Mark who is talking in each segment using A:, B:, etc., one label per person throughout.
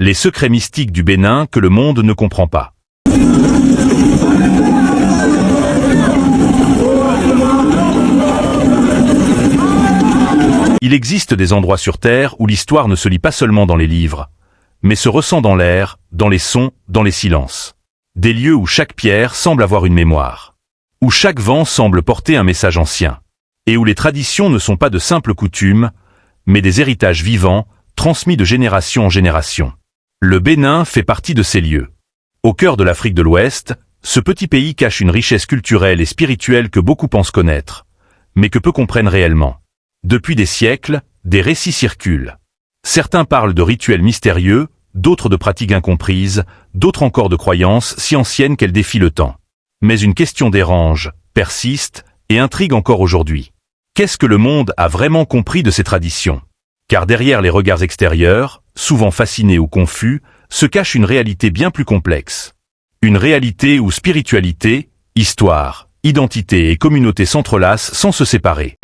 A: Les secrets mystiques du Bénin que le monde ne comprend pas. Il existe des endroits sur Terre où l'histoire ne se lit pas seulement dans les livres, mais se ressent dans l'air, dans les sons, dans les silences. Des lieux où chaque pierre semble avoir une mémoire, où chaque vent semble porter un message ancien, et où les traditions ne sont pas de simples coutumes, mais des héritages vivants, transmis de génération en génération. Le Bénin fait partie de ces lieux. Au cœur de l'Afrique de l'Ouest, ce petit pays cache une richesse culturelle et spirituelle que beaucoup pensent connaître, mais que peu comprennent réellement. Depuis des siècles, des récits circulent. Certains parlent de rituels mystérieux, d'autres de pratiques incomprises, d'autres encore de croyances si anciennes qu'elles défient le temps. Mais une question dérange, persiste et intrigue encore aujourd'hui. Qu'est-ce que le monde a vraiment compris de ces traditions? Car derrière les regards extérieurs, souvent fascinés ou confus, se cache une réalité bien plus complexe. Une réalité où spiritualité, histoire, identité et communauté s'entrelacent sans se séparer.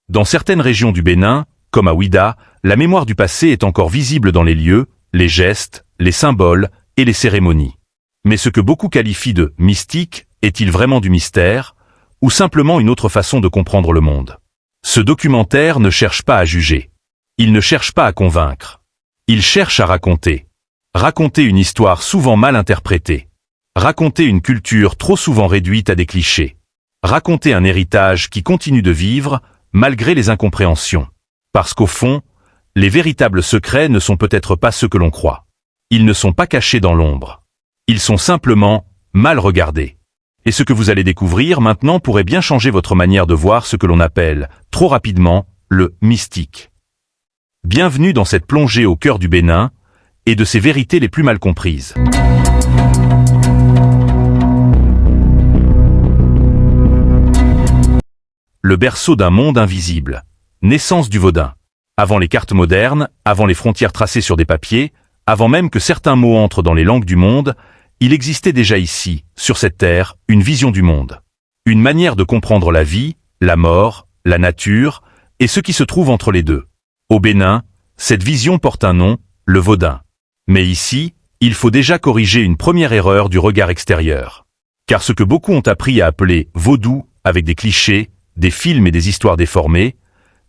A: Dans certaines régions du Bénin, comme à Ouidah, la mémoire du passé est encore visible dans les lieux, les gestes, les symboles et les cérémonies. Mais ce que beaucoup qualifient de mystique, est-il vraiment du mystère, ou simplement une autre façon de comprendre le monde? Ce documentaire ne cherche pas à juger. Il ne cherche pas à convaincre. Il cherche à raconter. Raconter une histoire souvent mal interprétée. Raconter une culture trop souvent réduite à des clichés. Raconter un héritage qui continue de vivre, malgré les incompréhensions. Parce qu'au fond, les véritables secrets ne sont peut-être pas ceux que l'on croit. Ils ne sont pas cachés dans l'ombre. Ils sont simplement mal regardés. Et ce que vous allez découvrir maintenant pourrait bien changer votre manière de voir ce que l'on appelle, trop rapidement, le mystique. Bienvenue dans cette plongée au cœur du Bénin, et de ses vérités les plus mal comprises. Le berceau d'un monde invisible. Naissance du Vaudin. Avant les cartes modernes, avant les frontières tracées sur des papiers, avant même que certains mots entrent dans les langues du monde, il existait déjà ici, sur cette terre, une vision du monde. Une manière de comprendre la vie, la mort, la nature, et ce qui se trouve entre les deux. Au Bénin, cette vision porte un nom, le Vaudin. Mais ici, il faut déjà corriger une première erreur du regard extérieur. Car ce que beaucoup ont appris à appeler vaudou, avec des clichés, des films et des histoires déformées,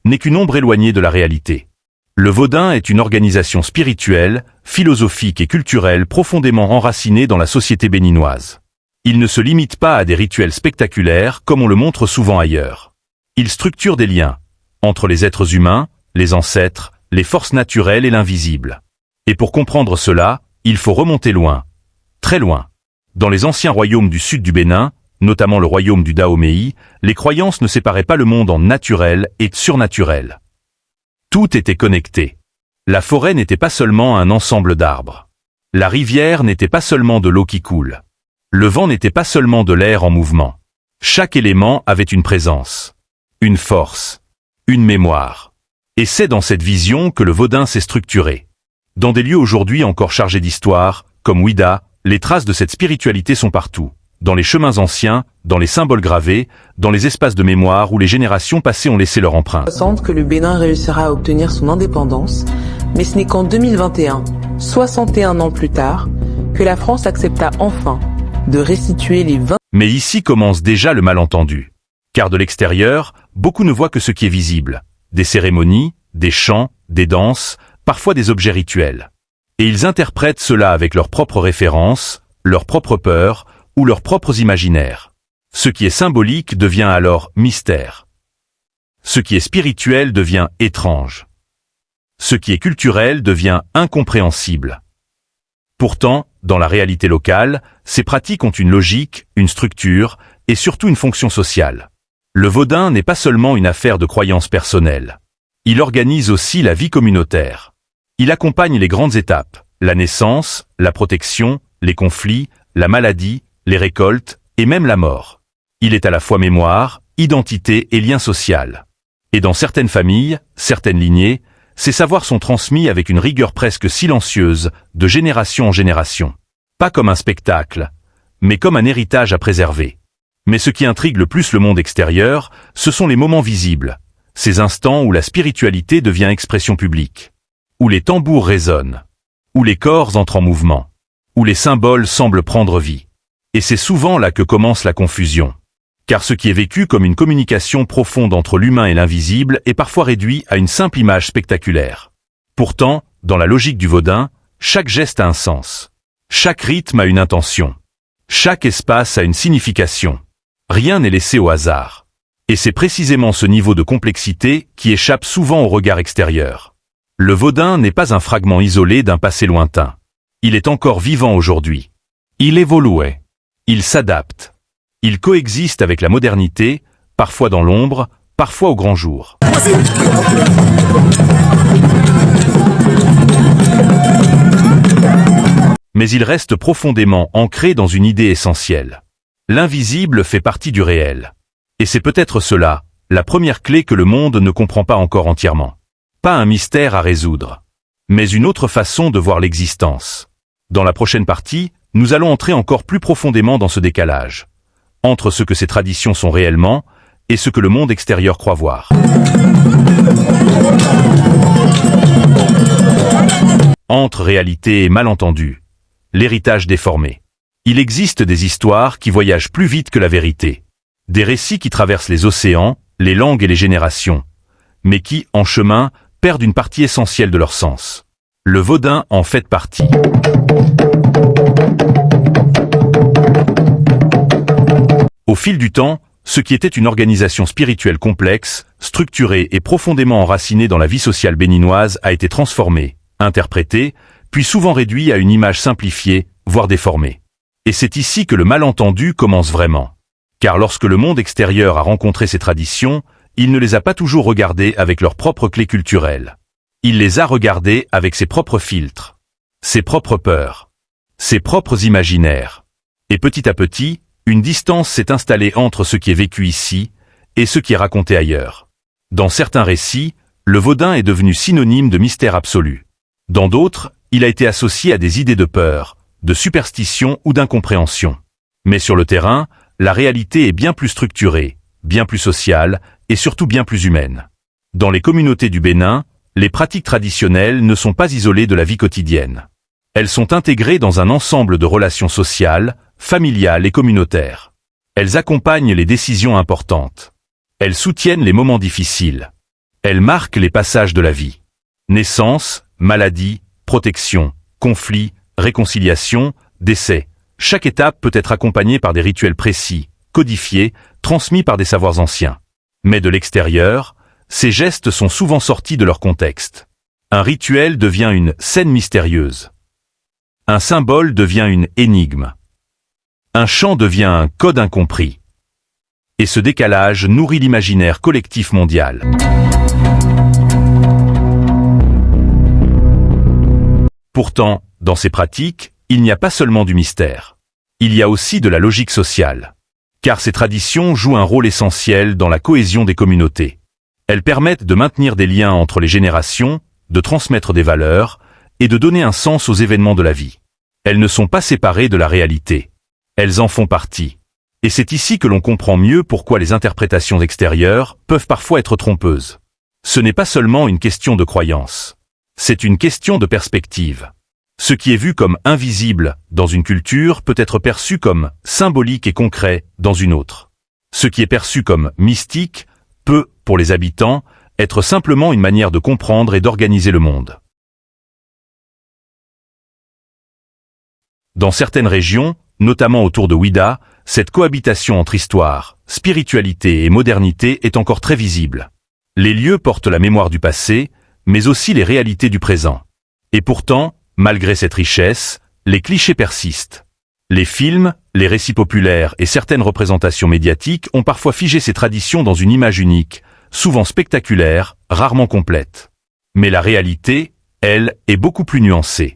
A: n'est qu'une ombre éloignée de la réalité. Le Vaudin est une organisation spirituelle, philosophique et culturelle profondément enracinée dans la société béninoise. Il ne se limite pas à des rituels spectaculaires comme on le montre souvent ailleurs. Il structure des liens entre les êtres humains, les ancêtres, les forces naturelles et l'invisible. Et pour comprendre cela, il faut remonter loin, très loin. Dans les anciens royaumes du sud du Bénin, notamment le royaume du Dahomey, les croyances ne séparaient pas le monde en naturel et surnaturel. Tout était connecté. La forêt n'était pas seulement un ensemble d'arbres. La rivière n'était pas seulement de l'eau qui coule. Le vent n'était pas seulement de l'air en mouvement. Chaque élément avait une présence, une force, une mémoire. Et c'est dans cette vision que le Vaudin s'est structuré. Dans des lieux aujourd'hui encore chargés d'histoire, comme Ouidah, les traces de cette spiritualité sont partout. Dans les chemins anciens, dans les symboles gravés, dans les espaces de mémoire où les générations passées ont laissé leur empreinte.
B: Que le Bénin réussira à obtenir son indépendance, mais ce n'est qu'en 2021, 61 ans plus tard, que la France accepta enfin de restituer les 20...
A: Mais ici commence déjà le malentendu. Car de l'extérieur, beaucoup ne voient que ce qui est visible. Des cérémonies, des chants, des danses, parfois des objets rituels. Et ils interprètent cela avec leurs propres références, leurs propres peurs, ou leurs propres imaginaires. Ce qui est symbolique devient alors mystère. Ce qui est spirituel devient étrange. Ce qui est culturel devient incompréhensible. Pourtant, dans la réalité locale, ces pratiques ont une logique, une structure, et surtout une fonction sociale. Le Vaudin n'est pas seulement une affaire de croyances personnelles. Il organise aussi la vie communautaire. Il accompagne les grandes étapes, la naissance, la protection, les conflits, la maladie, les récoltes, et même la mort. Il est à la fois mémoire, identité et lien social. Et dans certaines familles, certaines lignées, ces savoirs sont transmis avec une rigueur presque silencieuse, de génération en génération. Pas comme un spectacle, mais comme un héritage à préserver. Mais ce qui intrigue le plus le monde extérieur, ce sont les moments visibles, ces instants où la spiritualité devient expression publique, où les tambours résonnent, où les corps entrent en mouvement, où les symboles semblent prendre vie. Et c'est souvent là que commence la confusion. Car ce qui est vécu comme une communication profonde entre l'humain et l'invisible est parfois réduit à une simple image spectaculaire. Pourtant, dans la logique du Vaudin, chaque geste a un sens. Chaque rythme a une intention. Chaque espace a une signification. Rien n'est laissé au hasard. Et c'est précisément ce niveau de complexité qui échappe souvent au regard extérieur. Le Vaudin n'est pas un fragment isolé d'un passé lointain. Il est encore vivant aujourd'hui. Il évolue. Il s'adapte. Il coexiste avec la modernité, parfois dans l'ombre, parfois au grand jour. Mais il reste profondément ancré dans une idée essentielle. L'invisible fait partie du réel. Et c'est peut-être cela, la première clé que le monde ne comprend pas encore entièrement. Pas un mystère à résoudre, mais une autre façon de voir l'existence. Dans la prochaine partie, nous allons entrer encore plus profondément dans ce décalage, entre ce que ces traditions sont réellement et ce que le monde extérieur croit voir. Entre réalité et malentendu, l'héritage déformé. Il existe des histoires qui voyagent plus vite que la vérité. Des récits qui traversent les océans, les langues et les générations, mais qui, en chemin, perdent une partie essentielle de leur sens. Le Vaudin en fait partie. Au fil du temps, ce qui était une organisation spirituelle complexe, structurée et profondément enracinée dans la vie sociale béninoise a été transformé, interprété, puis souvent réduit à une image simplifiée, voire déformée. Et c'est ici que le malentendu commence vraiment. Car lorsque le monde extérieur a rencontré ces traditions, il ne les a pas toujours regardées avec leurs propres clés culturelles. Il les a regardées avec ses propres filtres, ses propres peurs, ses propres imaginaires. Et petit à petit, une distance s'est installée entre ce qui est vécu ici et ce qui est raconté ailleurs. Dans certains récits, le Vaudin est devenu synonyme de mystère absolu. Dans d'autres, il a été associé à des idées de peur, de superstition ou d'incompréhension. Mais sur le terrain, la réalité est bien plus structurée, bien plus sociale et surtout bien plus humaine. Dans les communautés du Bénin, les pratiques traditionnelles ne sont pas isolées de la vie quotidienne. Elles sont intégrées dans un ensemble de relations sociales, familiales et communautaires. Elles accompagnent les décisions importantes. Elles soutiennent les moments difficiles. Elles marquent les passages de la vie. Naissance, maladie, protection, conflit, réconciliation, décès. Chaque étape peut être accompagnée par des rituels précis, codifiés, transmis par des savoirs anciens. Mais de l'extérieur, ces gestes sont souvent sortis de leur contexte. Un rituel devient une scène mystérieuse. Un symbole devient une énigme. Un chant devient un code incompris. Et ce décalage nourrit l'imaginaire collectif mondial. Pourtant, dans ces pratiques, il n'y a pas seulement du mystère. Il y a aussi de la logique sociale. Car ces traditions jouent un rôle essentiel dans la cohésion des communautés. Elles permettent de maintenir des liens entre les générations, de transmettre des valeurs et de donner un sens aux événements de la vie. Elles ne sont pas séparées de la réalité. Elles en font partie. Et c'est ici que l'on comprend mieux pourquoi les interprétations extérieures peuvent parfois être trompeuses. Ce n'est pas seulement une question de croyance. C'est une question de perspective. Ce qui est vu comme invisible dans une culture peut être perçu comme symbolique et concret dans une autre. Ce qui est perçu comme mystique peut, pour les habitants, être simplement une manière de comprendre et d'organiser le monde. Dans certaines régions, notamment autour de Ouida, cette cohabitation entre histoire, spiritualité et modernité est encore très visible. Les lieux portent la mémoire du passé, mais aussi les réalités du présent. Et pourtant, malgré cette richesse, les clichés persistent. Les films, les récits populaires et certaines représentations médiatiques ont parfois figé ces traditions dans une image unique, souvent spectaculaire, rarement complète. Mais la réalité, elle, est beaucoup plus nuancée.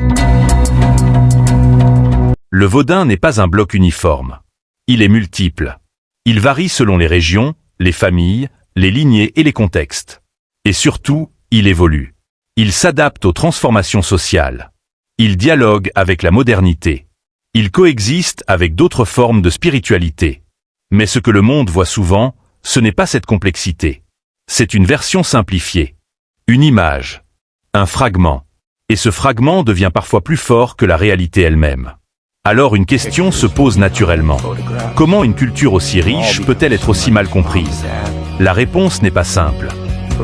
A: Le Vaudin n'est pas un bloc uniforme. Il est multiple. Il varie selon les régions, les familles, les lignées et les contextes. Et surtout, il évolue. Il s'adapte aux transformations sociales. Il dialogue avec la modernité. Il coexiste avec d'autres formes de spiritualité. Mais ce que le monde voit souvent, ce n'est pas cette complexité. C'est une version simplifiée. Une image. Un fragment. Et ce fragment devient parfois plus fort que la réalité elle-même. Alors une question se pose naturellement. Comment une culture aussi riche peut-elle être aussi mal comprise? La réponse n'est pas simple.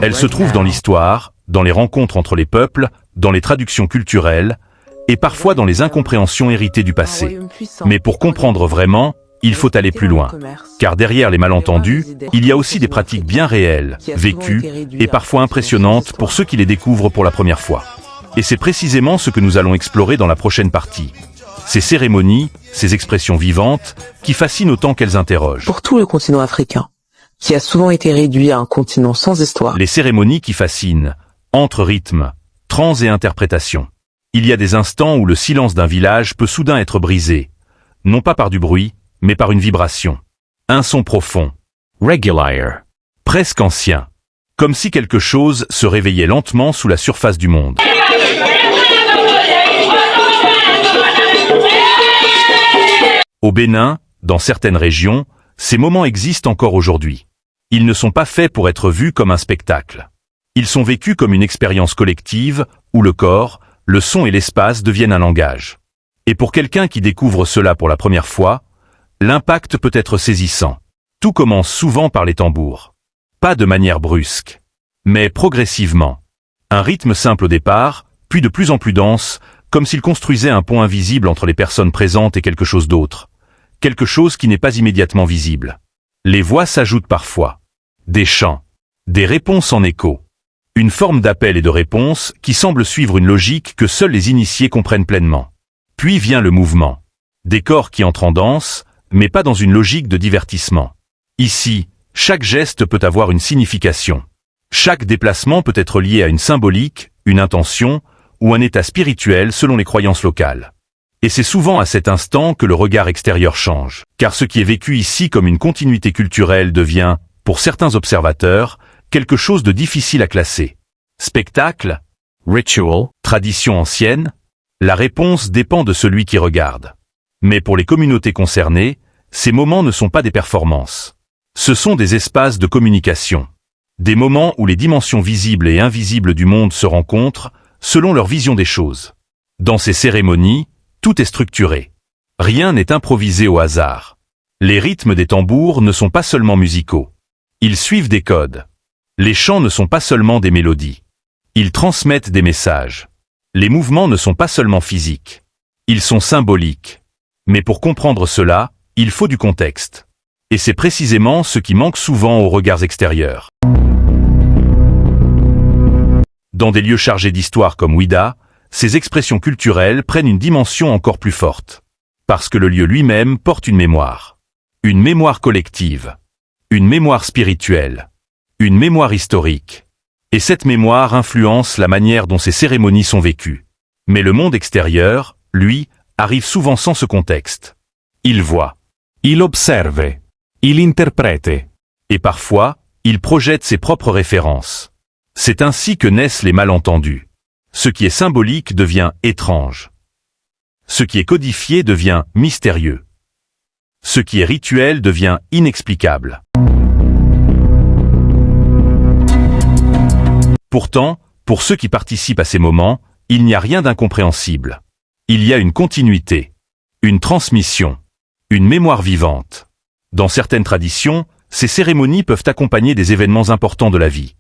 A: Elle se trouve dans l'histoire, dans les rencontres entre les peuples, dans les traductions culturelles, et parfois dans les incompréhensions héritées du passé. Mais pour comprendre vraiment, il faut aller plus loin. Car derrière les malentendus, il y a aussi des pratiques bien réelles, vécues, et parfois impressionnantes pour ceux qui les découvrent pour la première fois. Et c'est précisément ce que nous allons explorer dans la prochaine partie. Ces cérémonies, ces expressions vivantes, qui fascinent autant qu'elles interrogent.
B: Pour tout le continent africain, qui a souvent été réduit à un continent sans histoire.
A: Les cérémonies qui fascinent, entre rythme, trans et interprétation. Il y a des instants où le silence d'un village peut soudain être brisé, non pas par du bruit, mais par une vibration. Un son profond. Regular. Presque ancien. Comme si quelque chose se réveillait lentement sous la surface du monde. Au Bénin, dans certaines régions, ces moments existent encore aujourd'hui. Ils ne sont pas faits pour être vus comme un spectacle. Ils sont vécus comme une expérience collective, où le corps, le son et l'espace deviennent un langage. Et pour quelqu'un qui découvre cela pour la première fois, l'impact peut être saisissant. Tout commence souvent par les tambours. Pas de manière brusque, mais progressivement. Un rythme simple au départ, puis de plus en plus dense, comme s'il construisait un pont invisible entre les personnes présentes et quelque chose d'autre. Quelque chose qui n'est pas immédiatement visible. Les voix s'ajoutent parfois. Des chants. Des réponses en écho. Une forme d'appel et de réponse qui semble suivre une logique que seuls les initiés comprennent pleinement. Puis vient le mouvement. Des corps qui entrent en danse, mais pas dans une logique de divertissement. Ici, chaque geste peut avoir une signification. Chaque déplacement peut être lié à une symbolique, une intention, ou un état spirituel selon les croyances locales. Et c'est souvent à cet instant que le regard extérieur change, car ce qui est vécu ici comme une continuité culturelle devient, pour certains observateurs, quelque chose de difficile à classer. Spectacle, ritual, tradition ancienne, la réponse dépend de celui qui regarde. Mais pour les communautés concernées, ces moments ne sont pas des performances. Ce sont des espaces de communication. Des moments où les dimensions visibles et invisibles du monde se rencontrent, selon leur vision des choses. Dans ces cérémonies, tout est structuré. Rien n'est improvisé au hasard. Les rythmes des tambours ne sont pas seulement musicaux. Ils suivent des codes. Les chants ne sont pas seulement des mélodies. Ils transmettent des messages. Les mouvements ne sont pas seulement physiques. Ils sont symboliques. Mais pour comprendre cela, il faut du contexte. Et c'est précisément ce qui manque souvent aux regards extérieurs. Dans des lieux chargés d'histoire comme Ouidah, ces expressions culturelles prennent une dimension encore plus forte. Parce que le lieu lui-même porte une mémoire. Une mémoire collective. Une mémoire spirituelle. Une mémoire historique. Et cette mémoire influence la manière dont ces cérémonies sont vécues. Mais le monde extérieur, lui, arrive souvent sans ce contexte. Il voit. Il observe. Il interprète. Et parfois, il projette ses propres références. C'est ainsi que naissent les malentendus. Ce qui est symbolique devient étrange. Ce qui est codifié devient mystérieux. Ce qui est rituel devient inexplicable. Pourtant, pour ceux qui participent à ces moments, il n'y a rien d'incompréhensible. Il y a une continuité, une transmission, une mémoire vivante. Dans certaines traditions, ces cérémonies peuvent accompagner des événements importants de la vie.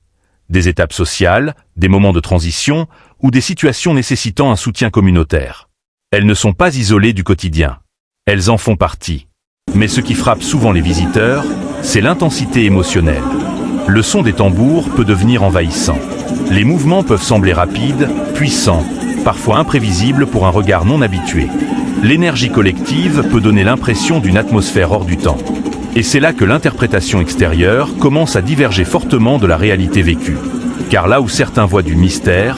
A: Des étapes sociales, des moments de transition ou des situations nécessitant un soutien communautaire. Elles ne sont pas isolées du quotidien. Elles en font partie. Mais ce qui frappe souvent les visiteurs, c'est l'intensité émotionnelle. Le son des tambours peut devenir envahissant. Les mouvements peuvent sembler rapides, puissants, parfois imprévisibles pour un regard non habitué. L'énergie collective peut donner l'impression d'une atmosphère hors du temps. Et c'est là que l'interprétation extérieure commence à diverger fortement de la réalité vécue. Car là où certains voient du mystère,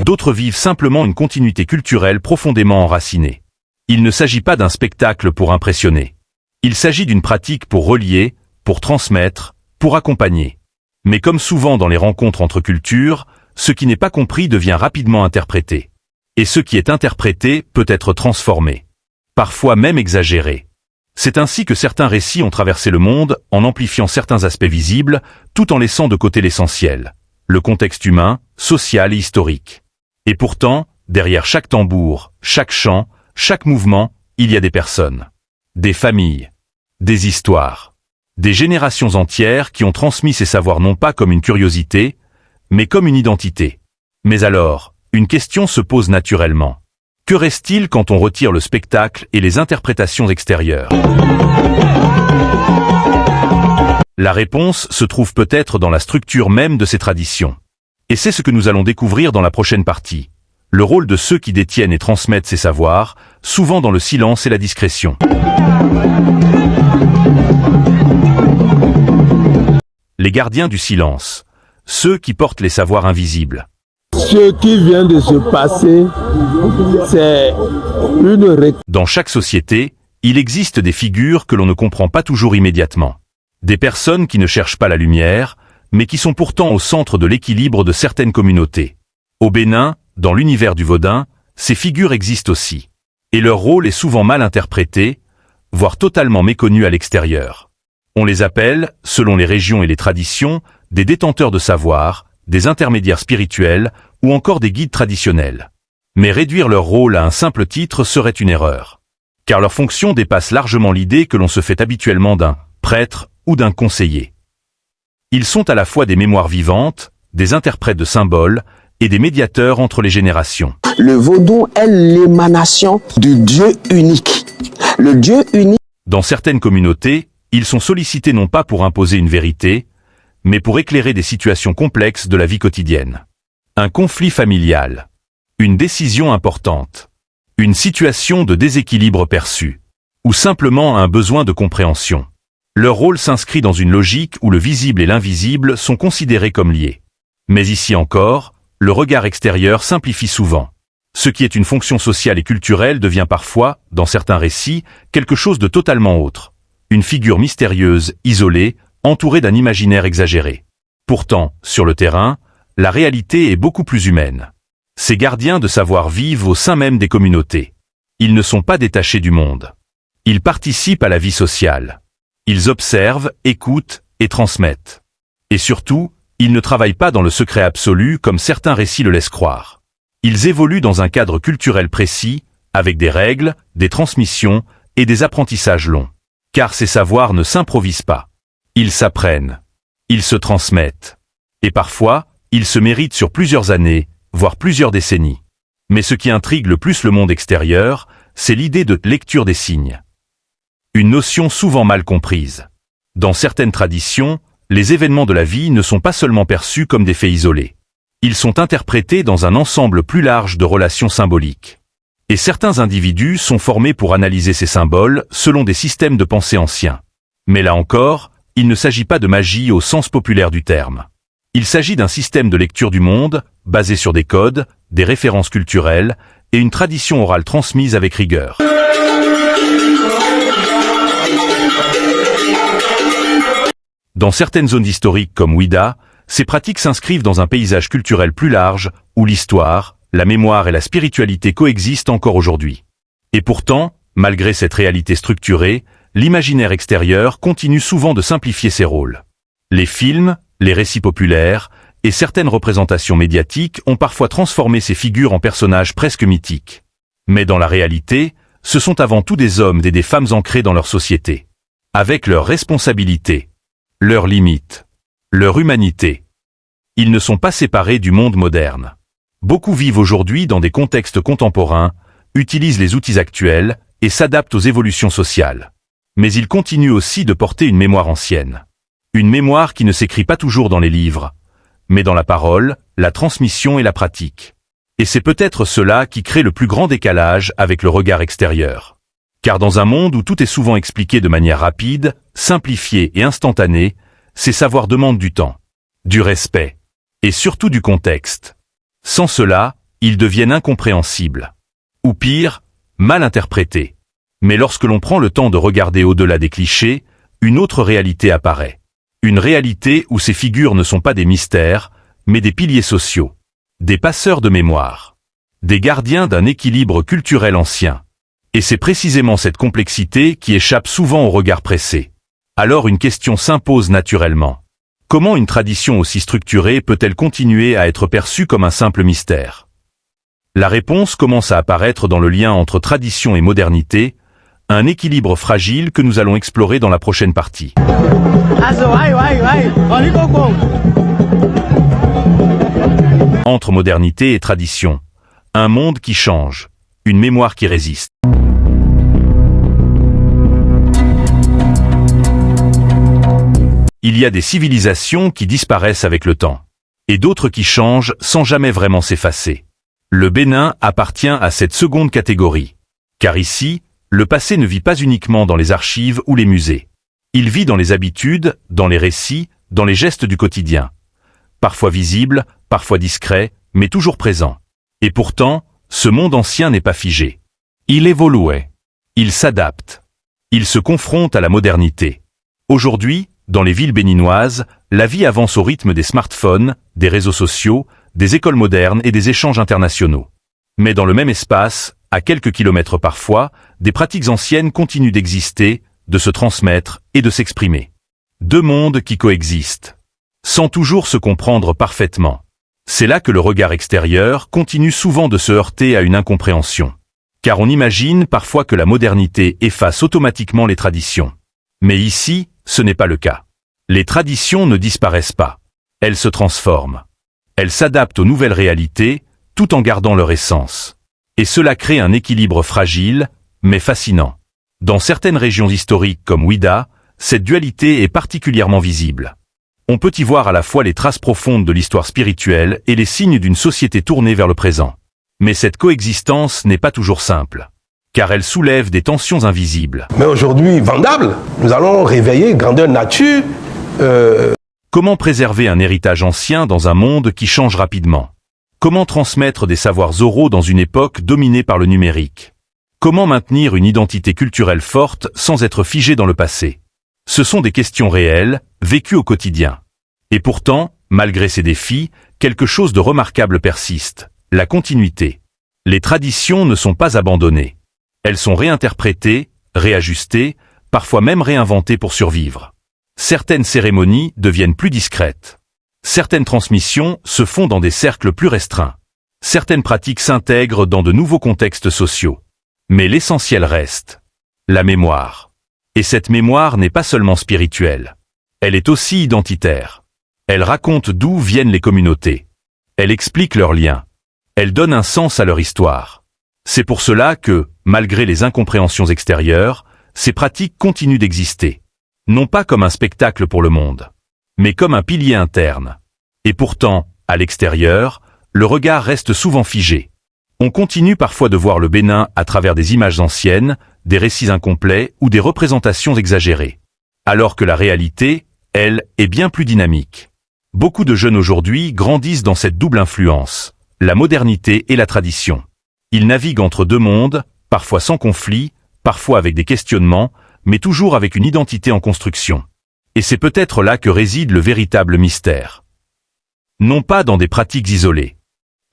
A: d'autres vivent simplement une continuité culturelle profondément enracinée. Il ne s'agit pas d'un spectacle pour impressionner. Il s'agit d'une pratique pour relier, pour transmettre, pour accompagner. Mais comme souvent dans les rencontres entre cultures, ce qui n'est pas compris devient rapidement interprété. Et ce qui est interprété peut être transformé. Parfois même exagéré. C'est ainsi que certains récits ont traversé le monde en amplifiant certains aspects visibles, tout en laissant de côté l'essentiel, le contexte humain, social et historique. Et pourtant, derrière chaque tambour, chaque chant, chaque mouvement, il y a des personnes, des familles, des histoires, des générations entières qui ont transmis ces savoirs non pas comme une curiosité, mais comme une identité. Mais alors, une question se pose naturellement. Que reste-t-il quand on retire le spectacle et les interprétations extérieures? La réponse se trouve peut-être dans la structure même de ces traditions. Et c'est ce que nous allons découvrir dans la prochaine partie. Le rôle de ceux qui détiennent et transmettent ces savoirs, souvent dans le silence et la discrétion. Les gardiens du silence. Ceux qui portent les savoirs invisibles.
C: Ce qui vient de se passer, c'est une...
A: Dans chaque société, il existe des figures que l'on ne comprend pas toujours immédiatement. Des personnes qui ne cherchent pas la lumière, mais qui sont pourtant au centre de l'équilibre de certaines communautés. Au Bénin, dans l'univers du Vodun, ces figures existent aussi. Et leur rôle est souvent mal interprété, voire totalement méconnu à l'extérieur. On les appelle, selon les régions et les traditions, des détenteurs de savoir, des intermédiaires spirituels ou encore des guides traditionnels. Mais réduire leur rôle à un simple titre serait une erreur. Car leur fonction dépasse largement l'idée que l'on se fait habituellement d'un prêtre ou d'un conseiller. Ils sont à la fois des mémoires vivantes, des interprètes de symboles et des médiateurs entre les générations.
D: Le vaudou est l'émanation du Dieu unique. Le Dieu unique.
A: Dans certaines communautés, ils sont sollicités non pas pour imposer une vérité, mais pour éclairer des situations complexes de la vie quotidienne. Un conflit familial, une décision importante, une situation de déséquilibre perçu, ou simplement un besoin de compréhension. Leur rôle s'inscrit dans une logique où le visible et l'invisible sont considérés comme liés. Mais ici encore, le regard extérieur simplifie souvent. Ce qui est une fonction sociale et culturelle devient parfois, dans certains récits, quelque chose de totalement autre. Une figure mystérieuse, isolée, entourée d'un imaginaire exagéré. Pourtant, sur le terrain, la réalité est beaucoup plus humaine. Ces gardiens de savoir vivent au sein même des communautés. Ils ne sont pas détachés du monde. Ils participent à la vie sociale. Ils observent, écoutent et transmettent. Et surtout, ils ne travaillent pas dans le secret absolu comme certains récits le laissent croire. Ils évoluent dans un cadre culturel précis, avec des règles, des transmissions et des apprentissages longs. Car ces savoirs ne s'improvisent pas. Ils s'apprennent. Ils se transmettent. Et parfois, ils se méritent sur plusieurs années, voire plusieurs décennies. Mais ce qui intrigue le plus le monde extérieur, c'est l'idée de lecture des signes. Une notion souvent mal comprise. Dans certaines traditions, les événements de la vie ne sont pas seulement perçus comme des faits isolés. Ils sont interprétés dans un ensemble plus large de relations symboliques. Et certains individus sont formés pour analyser ces symboles selon des systèmes de pensée anciens. Mais là encore, il ne s'agit pas de magie au sens populaire du terme. Il s'agit d'un système de lecture du monde, basé sur des codes, des références culturelles et une tradition orale transmise avec rigueur. Dans certaines zones historiques comme Ouida, ces pratiques s'inscrivent dans un paysage culturel plus large, où l'histoire, la mémoire et la spiritualité coexistent encore aujourd'hui. Et pourtant, malgré cette réalité structurée, l'imaginaire extérieur continue souvent de simplifier ses rôles. Les films, les récits populaires et certaines représentations médiatiques ont parfois transformé ces figures en personnages presque mythiques. Mais dans la réalité, ce sont avant tout des hommes et des femmes ancrés dans leur société, avec leurs responsabilités, leurs limites, leur humanité. Ils ne sont pas séparés du monde moderne. Beaucoup vivent aujourd'hui dans des contextes contemporains, utilisent les outils actuels et s'adaptent aux évolutions sociales. Mais ils continuent aussi de porter une mémoire ancienne. Une mémoire qui ne s'écrit pas toujours dans les livres, mais dans la parole, la transmission et la pratique. Et c'est peut-être cela qui crée le plus grand décalage avec le regard extérieur. Car dans un monde où tout est souvent expliqué de manière rapide, simplifiée et instantanée, ces savoirs demandent du temps, du respect, et surtout du contexte. Sans cela, ils deviennent incompréhensibles. Ou pire, mal interprétés. Mais lorsque l'on prend le temps de regarder au-delà des clichés, une autre réalité apparaît. Une réalité où ces figures ne sont pas des mystères, mais des piliers sociaux. Des passeurs de mémoire. Des gardiens d'un équilibre culturel ancien. Et c'est précisément cette complexité qui échappe souvent au regard pressé. Alors une question s'impose naturellement. Comment une tradition aussi structurée peut-elle continuer à être perçue comme un simple mystère? La réponse commence à apparaître dans le lien entre tradition et modernité, un équilibre fragile que nous allons explorer dans la prochaine partie. Entre modernité et tradition, un monde qui change, une mémoire qui résiste. Il y a des civilisations qui disparaissent avec le temps, et d'autres qui changent sans jamais vraiment s'effacer. Le Bénin appartient à cette seconde catégorie, car ici, le passé ne vit pas uniquement dans les archives ou les musées. Il vit dans les habitudes, dans les récits, dans les gestes du quotidien. Parfois visible, parfois discret, mais toujours présent. Et pourtant, ce monde ancien n'est pas figé. Il évoluait. Il s'adapte. Il se confronte à la modernité. Aujourd'hui, dans les villes béninoises, la vie avance au rythme des smartphones, des réseaux sociaux, des écoles modernes et des échanges internationaux. Mais dans le même espace, à quelques kilomètres parfois, des pratiques anciennes continuent d'exister, de se transmettre et de s'exprimer. Deux mondes qui coexistent, sans toujours se comprendre parfaitement. C'est là que le regard extérieur continue souvent de se heurter à une incompréhension. Car on imagine parfois que la modernité efface automatiquement les traditions. Mais ici, ce n'est pas le cas. Les traditions ne disparaissent pas. Elles se transforment. Elles s'adaptent aux nouvelles réalités, tout en gardant leur essence. Et cela crée un équilibre fragile, mais fascinant. Dans certaines régions historiques comme Ouida, cette dualité est particulièrement visible. On peut y voir à la fois les traces profondes de l'histoire spirituelle et les signes d'une société tournée vers le présent. Mais cette coexistence n'est pas toujours simple, car elle soulève des tensions invisibles.
E: Mais aujourd'hui, vendable, nous allons réveiller grandeur nature.
A: Comment préserver un héritage ancien dans un monde qui change rapidement? Comment transmettre des savoirs oraux dans une époque dominée par le numérique? Comment maintenir une identité culturelle forte sans être figé dans le passé? Ce sont des questions réelles, vécues au quotidien. Et pourtant, malgré ces défis, quelque chose de remarquable persiste, la continuité. Les traditions ne sont pas abandonnées. Elles sont réinterprétées, réajustées, parfois même réinventées pour survivre. Certaines cérémonies deviennent plus discrètes. Certaines transmissions se font dans des cercles plus restreints. Certaines pratiques s'intègrent dans de nouveaux contextes sociaux. Mais l'essentiel reste, la mémoire. Et cette mémoire n'est pas seulement spirituelle. Elle est aussi identitaire. Elle raconte d'où viennent les communautés. Elle explique leurs liens. Elle donne un sens à leur histoire. C'est pour cela que, malgré les incompréhensions extérieures, ces pratiques continuent d'exister. Non pas comme un spectacle pour le monde, mais comme un pilier interne. Et pourtant, à l'extérieur, le regard reste souvent figé. On continue parfois de voir le Bénin à travers des images anciennes, des récits incomplets ou des représentations exagérées. Alors que la réalité, elle, est bien plus dynamique. Beaucoup de jeunes aujourd'hui grandissent dans cette double influence, la modernité et la tradition. Ils naviguent entre deux mondes, parfois sans conflit, parfois avec des questionnements, mais toujours avec une identité en construction. Et c'est peut-être là que réside le véritable mystère. Non pas dans des pratiques isolées,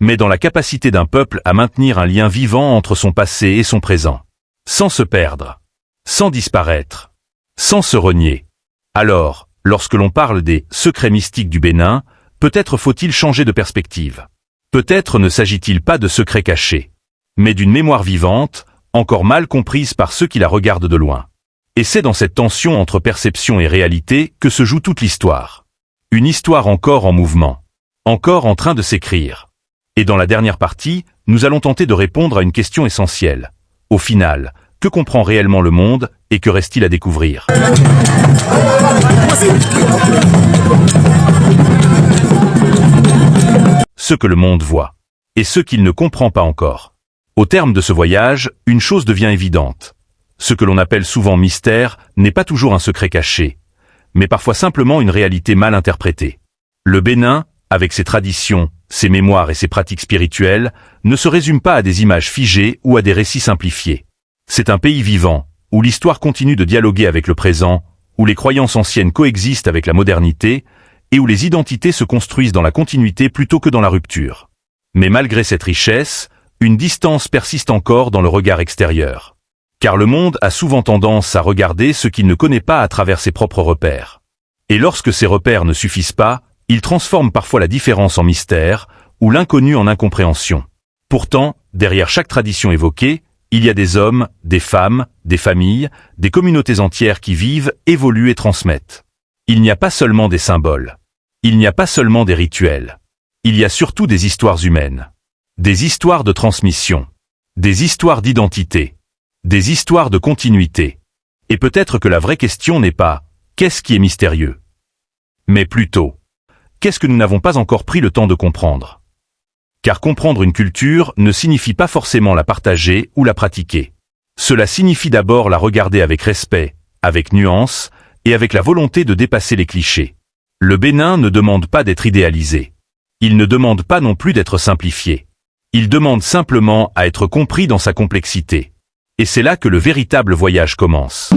A: mais dans la capacité d'un peuple à maintenir un lien vivant entre son passé et son présent, sans se perdre, sans disparaître, sans se renier. Alors, lorsque l'on parle des secrets mystiques du Bénin, peut-être faut-il changer de perspective. Peut-être ne s'agit-il pas de secrets cachés, mais d'une mémoire vivante, encore mal comprise par ceux qui la regardent de loin. Et c'est dans cette tension entre perception et réalité que se joue toute l'histoire. Une histoire encore en mouvement, encore en train de s'écrire. Et dans la dernière partie, nous allons tenter de répondre à une question essentielle. Au final, que comprend réellement le monde et que reste-t-il à découvrir? Ce que le monde voit, et ce qu'il ne comprend pas encore. Au terme de ce voyage, une chose devient évidente. Ce que l'on appelle souvent mystère n'est pas toujours un secret caché, mais parfois simplement une réalité mal interprétée. Le Bénin, avec ses traditions, ses mémoires et ses pratiques spirituelles, ne se résume pas à des images figées ou à des récits simplifiés. C'est un pays vivant, où l'histoire continue de dialoguer avec le présent, où les croyances anciennes coexistent avec la modernité, et où les identités se construisent dans la continuité plutôt que dans la rupture. Mais malgré cette richesse, une distance persiste encore dans le regard extérieur. Car le monde a souvent tendance à regarder ce qu'il ne connaît pas à travers ses propres repères. Et lorsque ces repères ne suffisent pas, il transforme parfois la différence en mystère, ou l'inconnu en incompréhension. Pourtant, derrière chaque tradition évoquée, il y a des hommes, des femmes, des familles, des communautés entières qui vivent, évoluent et transmettent. Il n'y a pas seulement des symboles. Il n'y a pas seulement des rituels. Il y a surtout des histoires humaines. Des histoires de transmission. Des histoires d'identité. Des histoires de continuité. Et peut-être que la vraie question n'est pas « qu'est-ce qui est mystérieux ?», mais plutôt « qu'est-ce que nous n'avons pas encore pris le temps de comprendre ?» Car comprendre une culture ne signifie pas forcément la partager ou la pratiquer. Cela signifie d'abord la regarder avec respect, avec nuance, et avec la volonté de dépasser les clichés. Le Bénin ne demande pas d'être idéalisé. Il ne demande pas non plus d'être simplifié. Il demande simplement à être compris dans sa complexité. Et c'est là que le véritable voyage commence.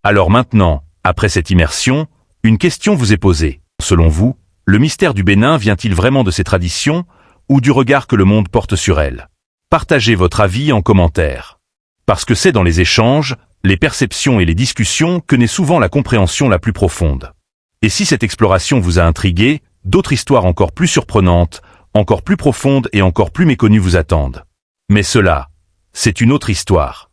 A: Alors maintenant, après cette immersion, une question vous est posée. Selon vous, le mystère du Bénin vient-il vraiment de ses traditions ou du regard que le monde porte sur elles? Partagez votre avis en commentaire. Parce que c'est dans les échanges, les perceptions et les discussions que naît souvent la compréhension la plus profonde. Et si cette exploration vous a intrigué, d'autres histoires encore plus surprenantes, encore plus profondes et encore plus méconnues vous attendent. Mais cela, c'est une autre histoire.